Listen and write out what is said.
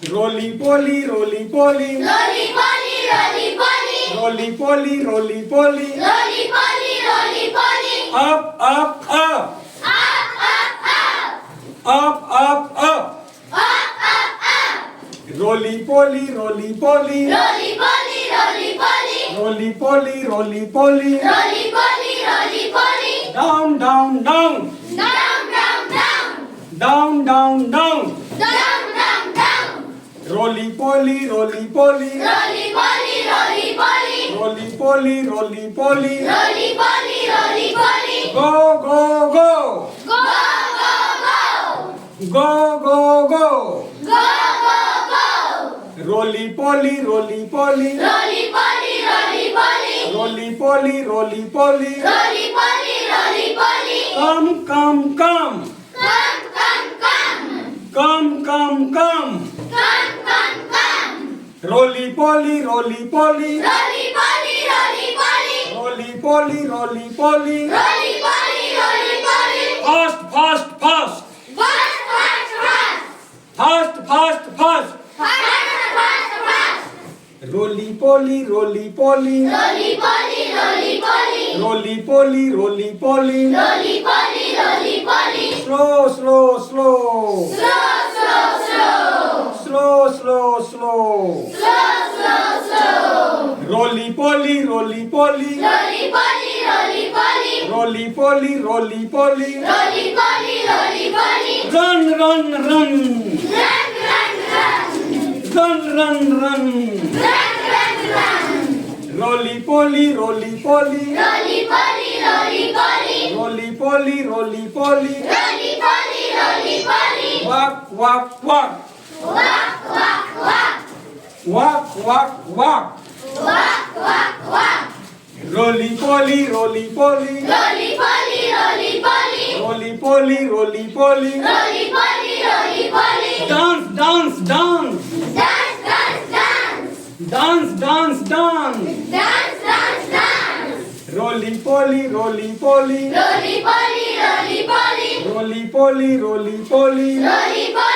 Roly poly, roly poly. Roly poly, roly poly. Roly poly, roly poly. Roly poly, roly poly. Up, up, up. Up, up, up. Up, up, up. Up, up, up. Roly poly, roly poly. Roly poly, roly poly. Roly poly, roly poly. Roly poly, roly poly. Down, down, down. Down, down, down. Down, down, down. Down, down, down. Roly poly, roly poly. Roly poly, roly poly. Roly poly, roly poly. Roly poly, roly poly. Go, go, go. Go, go, go. Go, go, go. Go, go, go. Roly poly, roly poly. Roly poly, roly poly. Roly poly, roly poly. Roly poly, roly poly. Come, come, come. Come, come, come. Come, come, come. Come, come, come. Roly poly, roly poly. Roly poly, roly poly. Roly poly, roly poly. Roly poly, roly poly. Fast, fast, fast. Fast, fast, fast. Fast, fast, fast. Fast, fast, fast. Roly poly, roly poly. Roly poly, roly poly. Roly poly, roly poly. Roly poly, roly poly. Slow, slow, slow. Slow, slow, slow. Slow, slow, slow. Slow, slow, slow. Roly poly, roly poly. Roly poly, roly poly. Roly poly, roly poly. Roly poly, roly poly. Run, run, run. Run, run, run. Run, run, run. Run, run, run. Roly poly, roly poly. Roly poly, roly poly. Roly poly, roly poly. Roly poly, roly poly. Walk, walk, walk. Walk, walk, walk. Walk, walk, walk. Walk, walk, walk. Roly poly, roly poly. Roly poly, roly poly. Roly poly, roly poly. Roly poly, roly poly. Dance, dance, dance. Dance, dance, dance. Dance, dance, dance. Dance, dance, dance. Roly poly, roly poly. Roly poly, roly poly. Roly poly, roly poly. Roly poly.